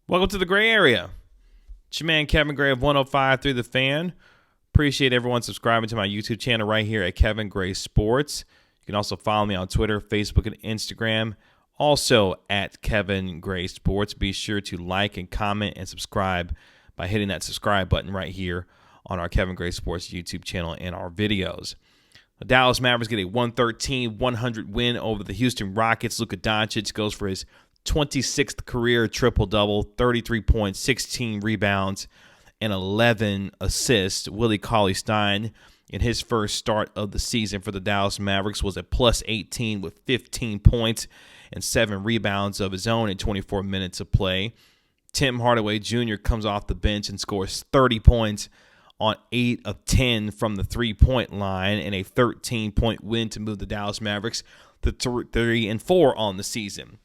Welcome to the Gray Area. It's your man Kevin Gray of 105 Through the Fan. Appreciate everyone subscribing to my YouTube channel right here at Kevin Gray Sports. You can also follow me on Twitter, Facebook, and Instagram. Also at Kevin Gray Sports. Be sure to like and comment and subscribe by hitting that subscribe button right here on our Kevin Gray Sports YouTube channel and our videos. The Dallas Mavericks get a 113-100 win over the Houston Rockets. Luka Doncic goes for his 26th career triple-double, 33 points, 16 rebounds, and 11 assists. Willie Cauley-Stein, in his first start of the season for the Dallas Mavericks, was at plus 18 with 15 points and 7 rebounds of his own in 24 minutes of play. Tim Hardaway Jr. comes off the bench and scores 30 points on 8 of 10 from the three-point line and a 13-point win to move the Dallas Mavericks to 3-4 on the season.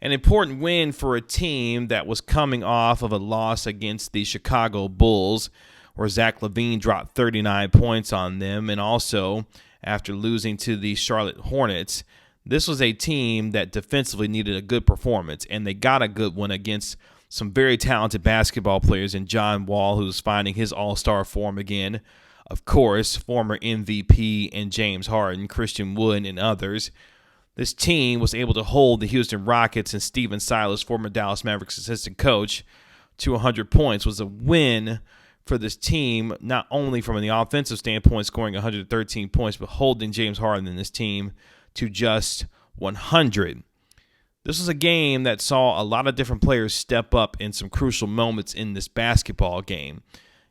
An important win for a team that was coming off of a loss against the Chicago Bulls, where Zach LaVine dropped 39 points on them, and also after losing to the Charlotte Hornets. This was a team that defensively needed a good performance, and they got a good one against some very talented basketball players in John Wall, who's finding his all-star form again. Of course, former MVP and James Harden, Christian Wood, and others. This team was able to hold the Houston Rockets and Steven Silas, former Dallas Mavericks assistant coach, to 100 points. It was a win for this team, not only from the offensive standpoint, scoring 113 points, but holding James Harden and this team to just 100. This was a game that saw a lot of different players step up in some crucial moments in this basketball game.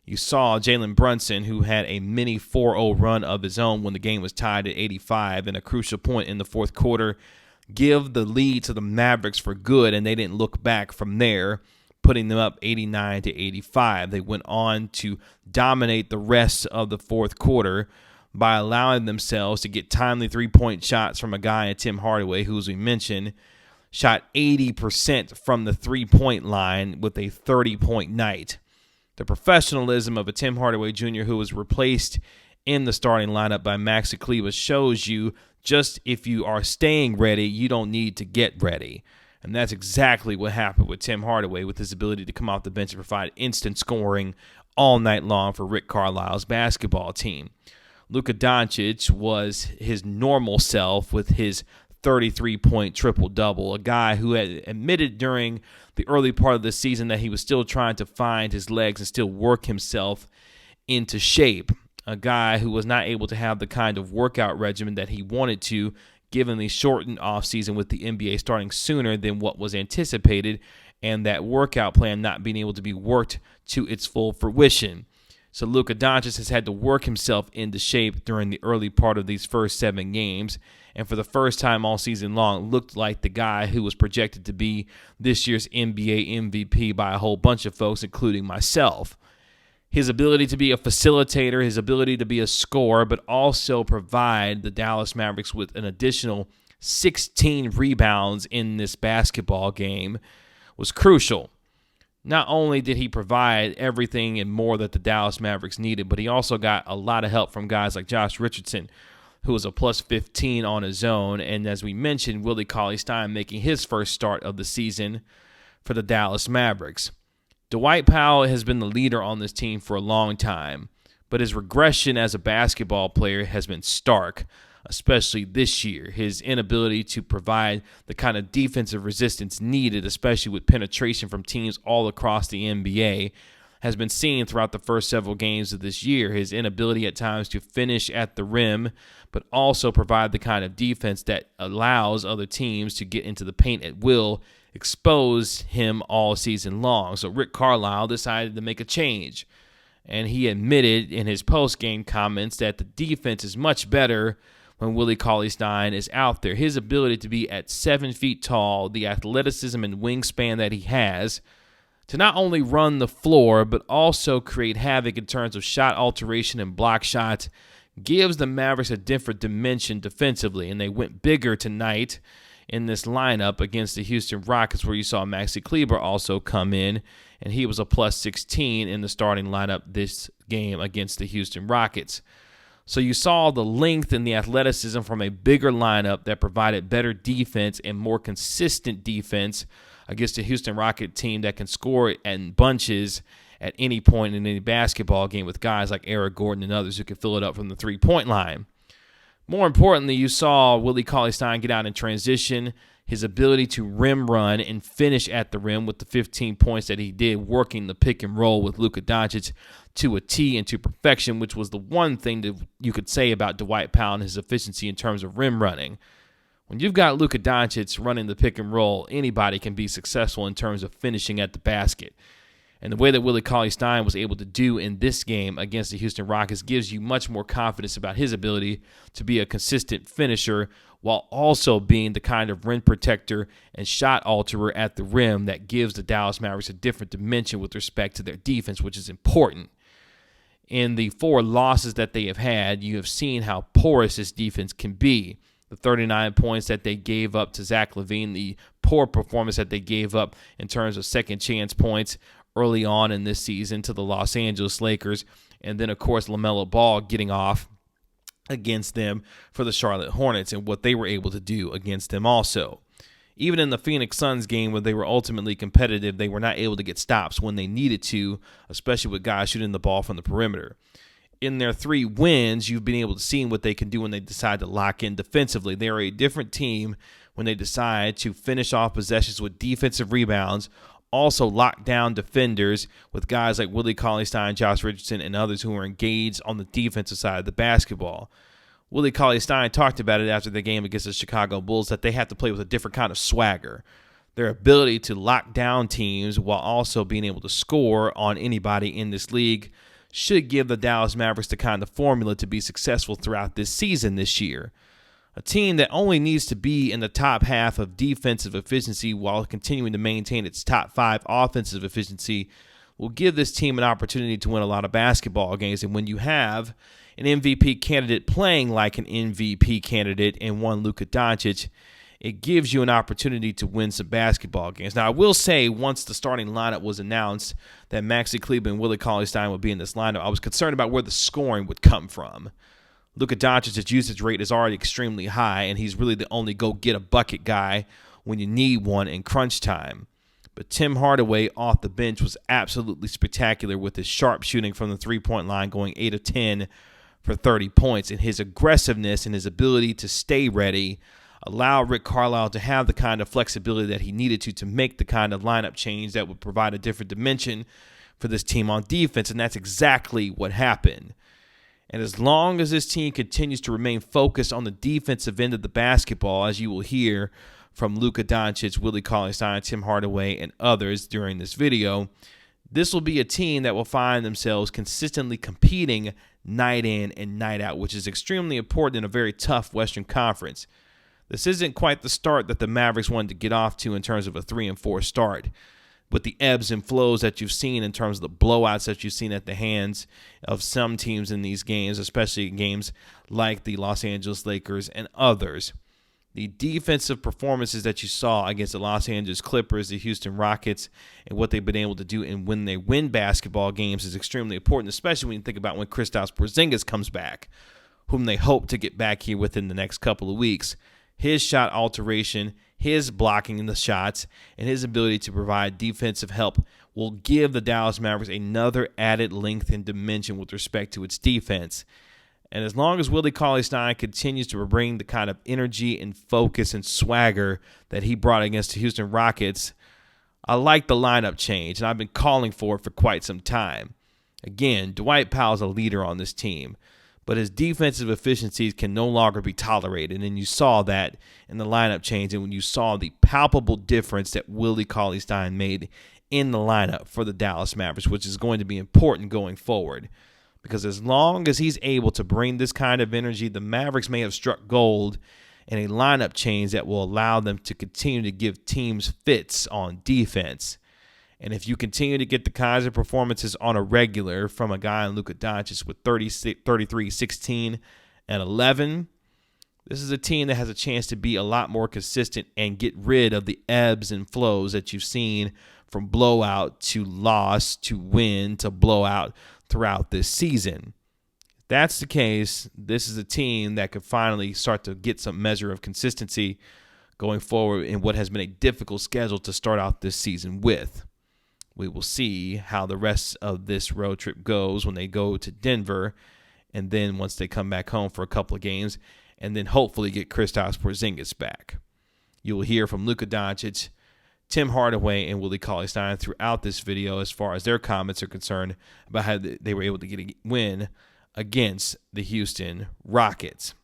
You saw Jalen Brunson, who had a mini 4-0 run of his own when the game was tied at 85 and a crucial point in the fourth quarter, give the lead to the Mavericks for good, and they didn't look back from there, putting them up 89 to 85. They went on to dominate the rest of the fourth quarter by allowing themselves to get timely three-point shots from a guy in Tim Hardaway, who, as we mentioned, shot 80% from the three-point line with a 30-point night. The professionalism of a Tim Hardaway Jr. who was replaced in the starting lineup by Maxi Kleber shows you just if you are staying ready, you don't need to get ready. And that's exactly what happened with Tim Hardaway, with his ability to come off the bench and provide instant scoring all night long for Rick Carlisle's basketball team. Luka Doncic was his normal self with his 33-point triple-double, a guy who had admitted during the early part of the season that he was still trying to find his legs and still work himself into shape, a guy who was not able to have the kind of workout regimen that he wanted to, given the shortened offseason with the NBA starting sooner than what was anticipated, and that workout plan not being able to be worked to its full fruition. So Luka Doncic has had to work himself into shape during the early part of these first 7 games, and for the first time all season long, looked like the guy who was projected to be this year's NBA MVP by a whole bunch of folks, including myself. His ability to be a facilitator, his ability to be a scorer, but also provide the Dallas Mavericks with an additional 16 rebounds in this basketball game was crucial. Not only did he provide everything and more that the Dallas Mavericks needed, but he also got a lot of help from guys like Josh Richardson, who was a plus 15 on his own, and as we mentioned, Willie Cauley-Stein making his first start of the season for the Dallas Mavericks. Dwight Powell has been the leader on this team for a long time, but his regression as a basketball player has been stark, especially this year. His inability to provide the kind of defensive resistance needed, especially with penetration from teams all across the NBA, has been seen throughout the first several games of this year. His inability at times to finish at the rim, but also provide the kind of defense that allows other teams to get into the paint at will, expose him all season long. So Rick Carlisle decided to make a change, and he admitted in his post-game comments that the defense is much better when Willie Cauley-Stein is out there. His ability to be at 7 feet tall, the athleticism and wingspan that he has, to not only run the floor, but also create havoc in terms of shot alteration and block shots, gives the Mavericks a different dimension defensively. And they went bigger tonight in this lineup against the Houston Rockets, where you saw Maxi Kleber also come in, and he was a plus 16 in the starting lineup this game against the Houston Rockets. So you saw the length and the athleticism from a bigger lineup that provided better defense and more consistent defense against a Houston Rocket team that can score in bunches at any point in any basketball game with guys like Eric Gordon and others who can fill it up from the three-point line. More importantly, you saw Willie Cauley-Stein get out in transition, his ability to rim run and finish at the rim with the 15 points that he did working the pick and roll with Luka Doncic to a T and to perfection, which was the one thing that you could say about Dwight Powell and his efficiency in terms of rim running. When you've got Luka Doncic running the pick and roll, anybody can be successful in terms of finishing at the basket. And the way that Willie Cauley-Stein was able to do in this game against the Houston Rockets gives you much more confidence about his ability to be a consistent finisher while also being the kind of rim protector and shot alterer at the rim that gives the Dallas Mavericks a different dimension with respect to their defense, which is important. In the 4 losses that they have had, you have seen how porous this defense can be. The 39 points that they gave up to Zach LaVine, the poor performance that they gave up in terms of second chance points early on in this season to the Los Angeles Lakers, and then, of course, LaMelo Ball getting off against them for the Charlotte Hornets and what they were able to do against them also. Even in the Phoenix Suns game where they were ultimately competitive, they were not able to get stops when they needed to, especially with guys shooting the ball from the perimeter. In their 3 wins, you've been able to see what they can do when they decide to lock in defensively. They are a different team when they decide to finish off possessions with defensive rebounds, also lock down defenders with guys like Willie Cauley-Stein, Josh Richardson, and others who are engaged on the defensive side of the basketball. Willie Cauley-Stein talked about it after the game against the Chicago Bulls that they have to play with a different kind of swagger. Their ability to lock down teams while also being able to score on anybody in this league should give the Dallas Mavericks the kind of formula to be successful throughout this season this year. A team that only needs to be in the top half of defensive efficiency while continuing to maintain its top 5 offensive efficiency will give this team an opportunity to win a lot of basketball games. And when you have an MVP candidate playing like an MVP candidate in one Luka Doncic, it gives you an opportunity to win some basketball games. Now, I will say, once the starting lineup was announced that Maxi Kleber and Willie Cauley-Stein would be in this lineup, I was concerned about where the scoring would come from. Luka Doncic's usage rate is already extremely high, and he's really the only go-get-a-bucket guy when you need one in crunch time. But Tim Hardaway off the bench was absolutely spectacular with his sharp shooting from the three-point line, going 8 of 10 for 30 points, and his aggressiveness and his ability to stay ready allowed Rick Carlisle to have the kind of flexibility that he needed to make the kind of lineup change that would provide a different dimension for this team on defense, and that's exactly what happened. And as long as this team continues to remain focused on the defensive end of the basketball, as you will hear from Luka Doncic, Willie Cauley-Stein, Tim Hardaway, and others during this video, this will be a team that will find themselves consistently competing night in and night out, which is extremely important in a very tough Western Conference. This isn't quite the start that the Mavericks wanted to get off to in terms of a 3-4 start, with the ebbs and flows that you've seen in terms of the blowouts that you've seen at the hands of some teams in these games, especially games like the Los Angeles Lakers and others. The defensive performances that you saw against the Los Angeles Clippers, the Houston Rockets, and what they've been able to do and when they win basketball games is extremely important, especially when you think about when Kristaps Porzingis comes back, whom they hope to get back here within the next couple of weeks. His shot alteration, his blocking in the shots, and his ability to provide defensive help will give the Dallas Mavericks another added length and dimension with respect to its defense. And as long as Willie Cauley-Stein continues to bring the kind of energy and focus and swagger that he brought against the Houston Rockets, I like the lineup change, and I've been calling for it for quite some time. Again, Dwight Powell is a leader on this team, but his defensive efficiencies can no longer be tolerated, and you saw that in the lineup change, and when you saw the palpable difference that Willie Cauley-Stein made in the lineup for the Dallas Mavericks, which is going to be important going forward. Because as long as he's able to bring this kind of energy, the Mavericks may have struck gold in a lineup change that will allow them to continue to give teams fits on defense. And if you continue to get the kinds of performances on a regular from a guy in Luka Doncic with 33, 16, and 11, this is a team that has a chance to be a lot more consistent and get rid of the ebbs and flows that you've seen from blowout to loss to win to blowout throughout this season. If that's the case, this is a team that could finally start to get some measure of consistency going forward in what has been a difficult schedule to start out this season with. We will see how the rest of this road trip goes when they go to Denver, and then once they come back home for a couple of games, and then hopefully get Kristaps Porzingis back. You will hear from Luka Doncic, Tim Hardaway, and Willie Cauley-Stein throughout this video as far as their comments are concerned about how they were able to get a win against the Houston Rockets.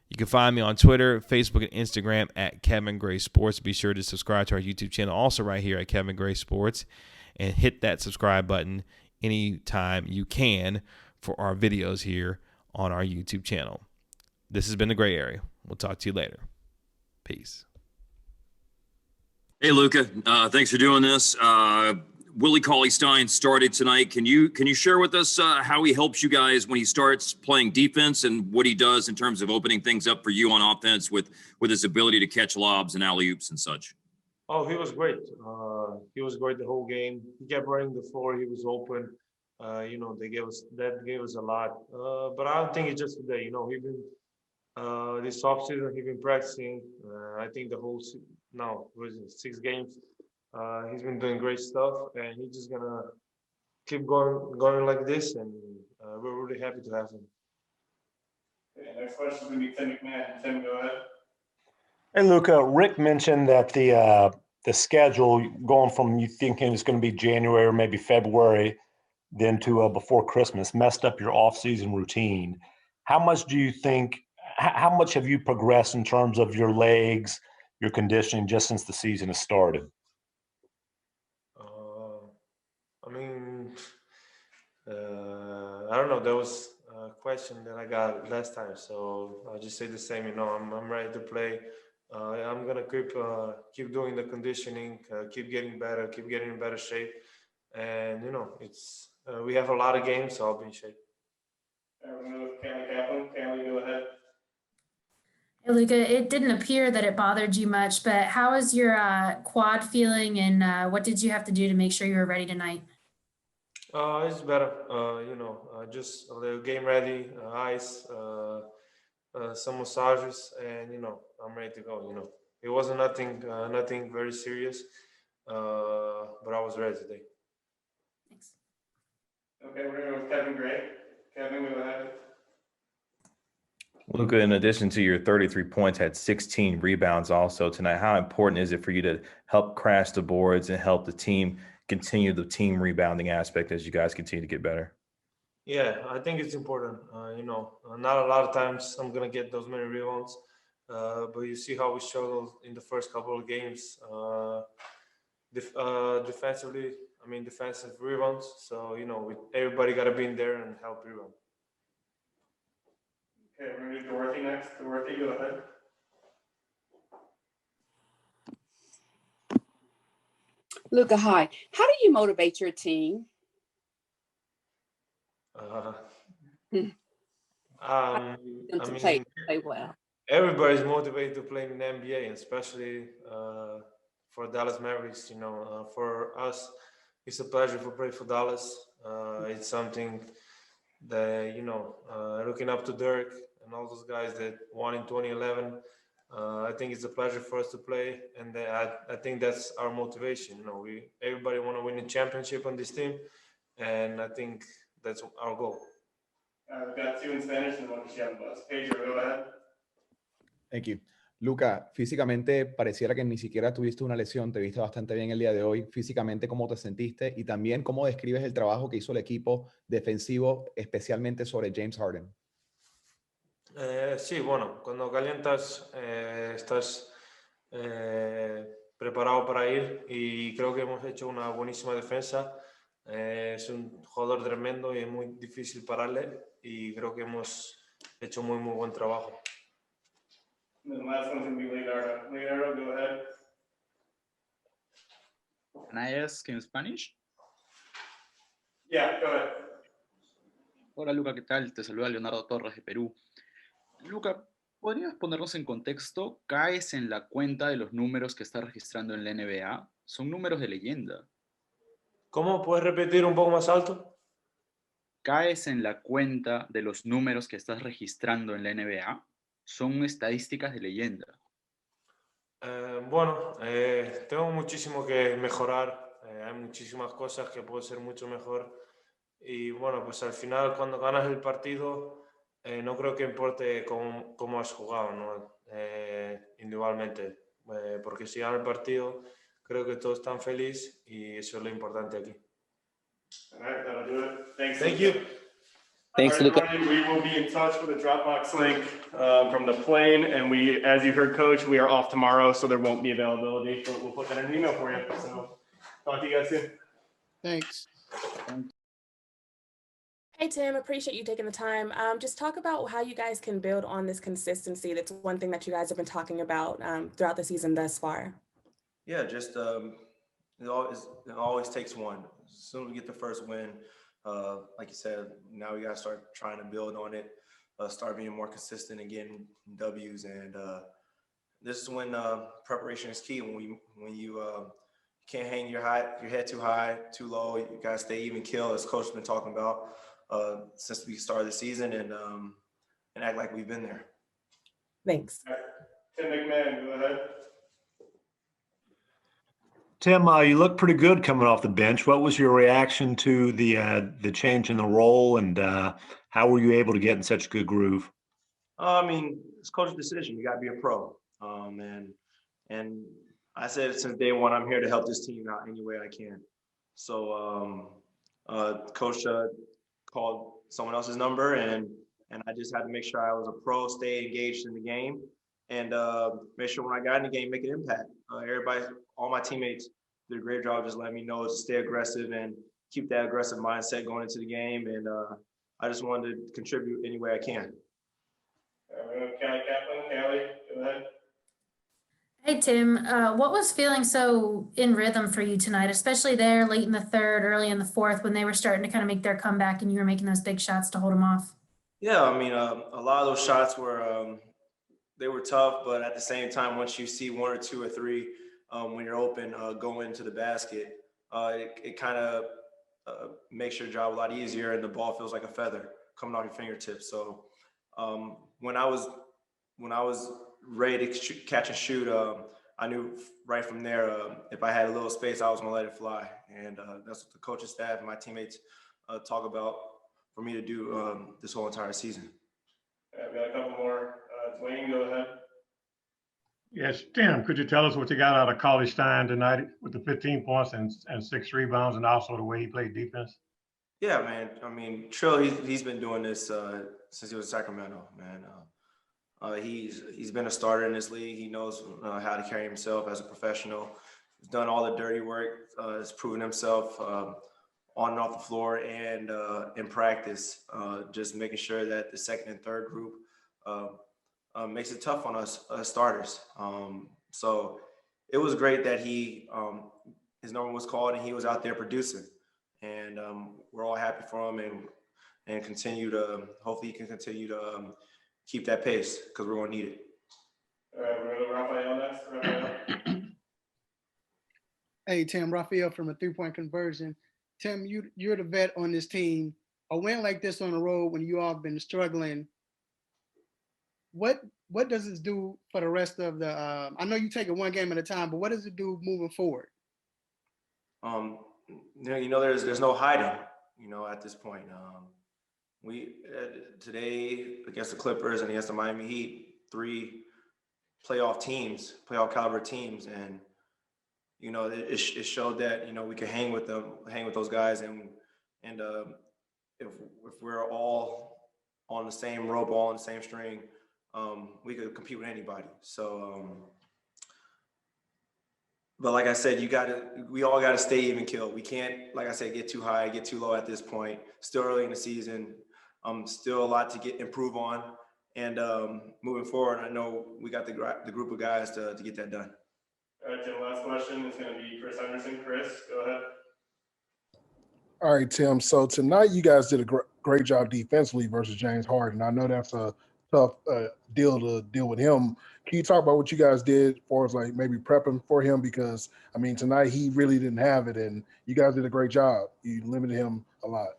You can find me on Twitter, Facebook, and Instagram at Kevin Gray Sports. Be sure to subscribe to our YouTube channel also right here at Kevin Gray Sports, and hit that subscribe button anytime you can for our videos here on our YouTube channel. This has been The Gray Area. We'll talk to you later. Peace. Hey, Luka. Thanks for doing this. Willie Cauley-Stein started tonight. Can you share with us how he helps you guys when he starts playing defense and what he does in terms of opening things up for you on offense with his ability to catch lobs and alley-oops and such? Oh, he was great. He was great the whole game. He kept running the floor. He was open. That gave us a lot. But I don't think it's just today. He's been this offseason. He's been practicing. I think the whole 6 games. He's been doing great stuff, and he's just gonna keep going like this. And we're really happy to have him. Okay, next question is going to be Tim McMahon. Tim, go ahead. Hey, Luka, Rick mentioned that the schedule going from you thinking it's going to be January or maybe February, then to before Christmas, messed up your off-season routine. How much do you think, how much have you progressed in terms of your legs, your conditioning, just since the season has started? I don't know. That was a question that I got last time, so I'll just say the same. I'm ready to play. I'm gonna keep doing the conditioning, keep getting better, keep getting in better shape, and it's we have a lot of games, so I'll be in shape. We're going to go with Callie Kaplan. Callie, go ahead. Hey, Luka, it didn't appear that it bothered you much, but how is your quad feeling, and what did you have to do to make sure you were ready tonight? It's better. Just a little game ready, ice, some massages, and I'm ready to go. It wasn't nothing very serious, but I was ready today. Thanks. Okay, we're going to go with Kevin Gray. Kevin, go ahead. Luka, in addition to your 33 points, had 16 rebounds also tonight. How important is it for you to help crash the boards and help the team continue the team rebounding aspect as you guys continue to get better? Yeah, I think it's important. Not a lot of times I'm gonna get those many rebounds, but you see how we struggled in the first couple of games defensively. Defensive rebounds. So everybody got to be in there and help rebound. Okay, we're going to do Dorothy next. Dorothy, go ahead. Luka, hi. How do you motivate your team? Play well. Everybody's motivated to play in the NBA, especially for Dallas Mavericks. For us, it's a pleasure to play for Dallas. It's something that looking up to Dirk and all those guys that won in 2011. I think it's a pleasure for us to play, and I think that's our motivation. Everybody want to win a championship on this team, and I think that's our goal. We've got 2 in Spanish and 1 in Chiapas. Pedro, go ahead. Thank you. Luka, físicamente pareciera que ni siquiera tuviste una lesión, te viste bastante bien el día de hoy. Físicamente, ¿cómo te sentiste? Y también, ¿cómo describes el trabajo que hizo el equipo defensivo, especialmente sobre James Harden? Sí, bueno, cuando calientas estás preparado para ir, y creo que hemos hecho una buenísima defensa. Es un jugador tremendo y es muy difícil pararle, y creo que hemos hecho muy buen trabajo. And the last one's going to be Leonardo. Leonardo, go ahead. Can I ask in Spanish? Yeah, go ahead. Hola Luka, ¿qué tal? Te saluda Leonardo Torres de Perú. Luka, ¿podrías ponernos en contexto? ¿Caes en la cuenta de los números que estás registrando en la NBA? Son números de leyenda. ¿Cómo? ¿Puedes repetir un poco más alto? ¿Caes en la cuenta de los números que estás registrando en la NBA? Son estadísticas de leyenda. Bueno, tengo muchísimo que mejorar. Hay muchísimas cosas que puedo ser mucho mejor. Y bueno, pues al final cuando ganas el partido, no creo que importe cómo has jugado, ¿no? Individualmente. Porque si ganas el partido, creo que todos están felices y eso es lo importante aquí. All right, that'll do it. Thanks. Thank Luka. you. Thanks, All right, Luka. everybody, we will be in touch with a Dropbox link from the plane, and we, as you heard, Coach, we are off tomorrow, so there won't be availability, but we'll put that in an email for you. So, talk to you guys soon. Thanks. Hey, Tim, appreciate you taking the time. Just talk about how you guys can build on this consistency. That's one thing that you guys have been talking about throughout the season thus far. Yeah, just it always takes one. As soon as we get the first win, like you said, now we got to start trying to build on it, start being more consistent and getting W's. And this is when preparation is key. When you can't hang your head too high, too low. You got to stay even kill, as Coach has been talking about since we started the season, and act like we've been there. Thanks. Tim McMahon, go ahead. Tim, you look pretty good coming off the bench. What was your reaction to the change in the role, and how were you able to get in such a good groove? I mean, it's coach's decision. You got to be a pro, and I said since day one, I'm here to help this team out any way I can. So, Coach called someone else's number, and I just had to make sure I was a pro, stay engaged in the game, and make sure when I got in the game, make an impact. Everybody, all my teammates did a great job just letting me know to stay aggressive and keep that aggressive mindset going into the game. And I just wanted to contribute any way I can. Kelly Kaplan, Kelly, go ahead. Hey, Tim, what was feeling so in rhythm for you tonight, especially there late in the third, early in the fourth, when they were starting to kind of make their comeback and you were making those big shots to hold them off? Yeah, I mean, a lot of those shots were they were tough, but at the same time, once you see one or two or three when you're open, go into the basket, it kind of makes your job a lot easier, and the ball feels like a feather coming off your fingertips. So when I was ready to catch and shoot, I knew right from there if I had a little space, I was going to let it fly, and that's what the coaching staff and my teammates talk about for me to do this whole entire season. We got a couple more. Dwayne, go ahead. Yes, Tim, could you tell us what you got out of Cauley-Stein tonight with the 15 points and 6 rebounds, and also the way he played defense? Yeah, man. I mean, Trill, he's been doing this since he was in Sacramento, man. He's been a starter in this league. He knows how to carry himself as a professional. He's done all the dirty work. Has proven himself on and off the floor and in practice, just making sure that the second and third group makes it tough on us starters. So it was great that his number was called and he was out there producing. And we're all happy for him and hopefully he can continue to keep that pace because we're going to need it. All right, we're going to Raphael next. Raphael. Hey, Tim, Raphael from a three-point conversion. Tim, you're the vet on this team. A win like this on the road when you all have been struggling, what does this do for the rest of the I know you take it one game at a time, but what does it do moving forward? There's no hiding, at this point. We today against the Clippers and against the Miami Heat, 3 playoff caliber teams, and it showed that we can hang with those guys, and if we're all on the same rope, all on the same string, we could compete with anybody. So, but like I said, we all gotta stay even killed. We can't, like I said, get too high, get too low at this point. Still early in the season. Still a lot to improve on, and moving forward, I know we got the group of guys to get that done. All right, Tim, last question is going to be Chris Henderson. Chris, go ahead. All right, Tim. So tonight you guys did a great job defensively versus James Harden. I know that's a tough deal to deal with him. Can you talk about what you guys did as far as like maybe prepping for him? Because, I mean, tonight he really didn't have it, and you guys did a great job. You limited him a lot.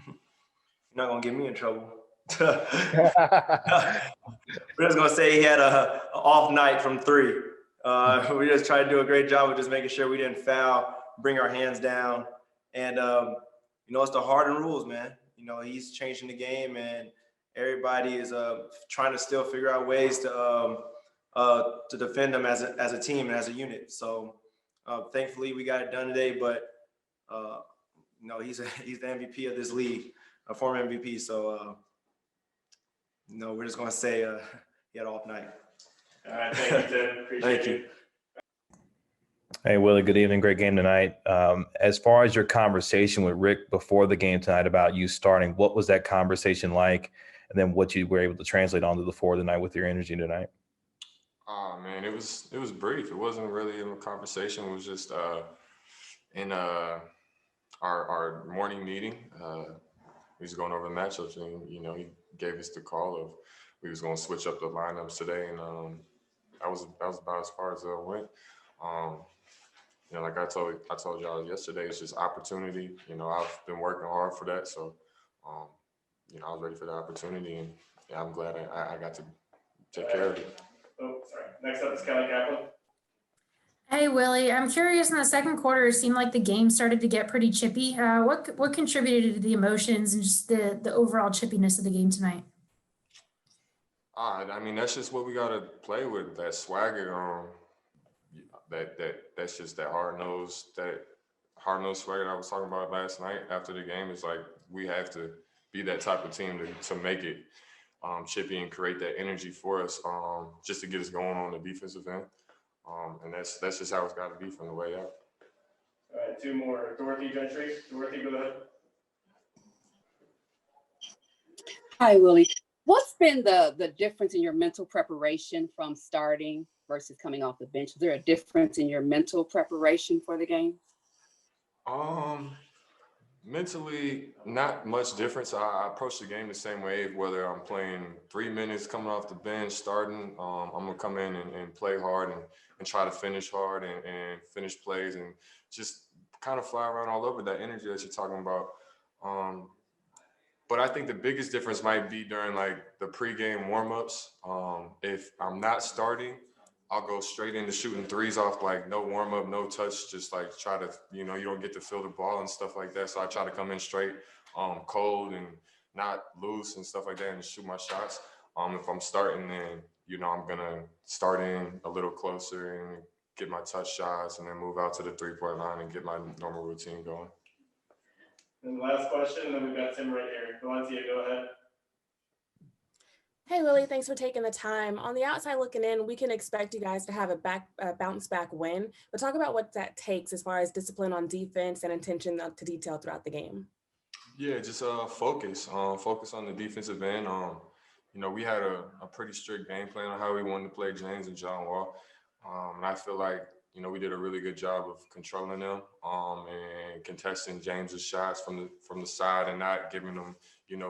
You're not going to get me in trouble. We're just going to say he had an off night from 3. We just tried to do a great job of just making sure we didn't foul, bring our hands down. And, it's the Harden rules, man. He's changing the game, and everybody is trying to still figure out ways to defend them as a team and as a unit. So thankfully we got it done today, but he's the MVP of this league, a former MVP. So we're just gonna say he had an off night. All right, thank you, Tim. Appreciate you. Hey, Willie, good evening. Great game tonight. As far as your conversation with Rick before the game tonight about you starting, what was that conversation like? And then what you were able to translate onto the floor tonight with your energy tonight? Oh, man, it was brief. It wasn't really a conversation. It was just in our morning meeting. We was going over the matchups, and, he gave us the call of we was going to switch up the lineups today. And that was about as far as it went. Like I told y'all yesterday, it's just opportunity. I've been working hard for that. So, I was ready for the opportunity, and I'm glad I got to take care of it. Oh, sorry. Next up is Kelly Kaplan. Hey, Willie, I'm curious, in the second quarter, it seemed like the game started to get pretty chippy. What contributed to the emotions and just the overall chippiness of the game tonight? That's just what we got to play with, that swagger. That's just that hard-nosed swagger that I was talking about last night after the game. It's like we have to be that type of team to make it chippy and create that energy for us, just to get us going on the defensive end. And that's just how it's got to be from the way out. All right, two more. Dorothy Gentry. Dorothy, go ahead. Hi, Willie. What's been the difference in your mental preparation from starting versus coming off the bench? Is there a difference in your mental preparation for the game? Mentally, not much difference. I approach the game the same way, whether I'm playing 3 minutes coming off the bench, starting. I'm going to come in and play hard and try to finish hard and finish plays and just kind of fly around all over that energy that you're talking about. But I think the biggest difference might be during the pregame warmups. If I'm not starting, I'll go straight into shooting threes off, no warm up, no touch, just try to, you don't get to feel the ball and stuff like that. So I try to come in straight, cold and not loose and stuff like that and shoot my shots. If I'm starting, then, I'm going to start in a little closer and get my touch shots and then move out to the 3-point line and get my normal routine going. And the last question, and then we've got Tim right here. Valencia, go ahead. Hey, Willie, thanks for taking the time. On the outside looking in, we can expect you guys to have a bounce back win, but talk about what that takes as far as discipline on defense and attention to detail throughout the game. Yeah, just focus on the defensive end. We had a pretty strict game plan on how we wanted to play James and John Wall. And I feel like, we did a really good job of controlling them and contesting James's shots from the side and not giving them,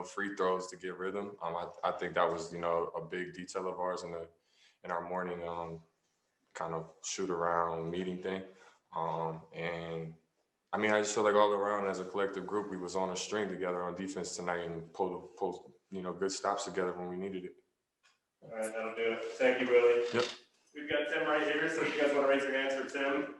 free throws to get rhythm. I think that was, a big detail of ours in our morning kind of shoot around meeting thing. And I just feel like all around as a collective group, we was on a string together on defense tonight and pulled good stops together when we needed it. All right, that'll do it. Thank you, Willie. Yep. We've got Tim right here, so if you guys want to raise your hands for Tim.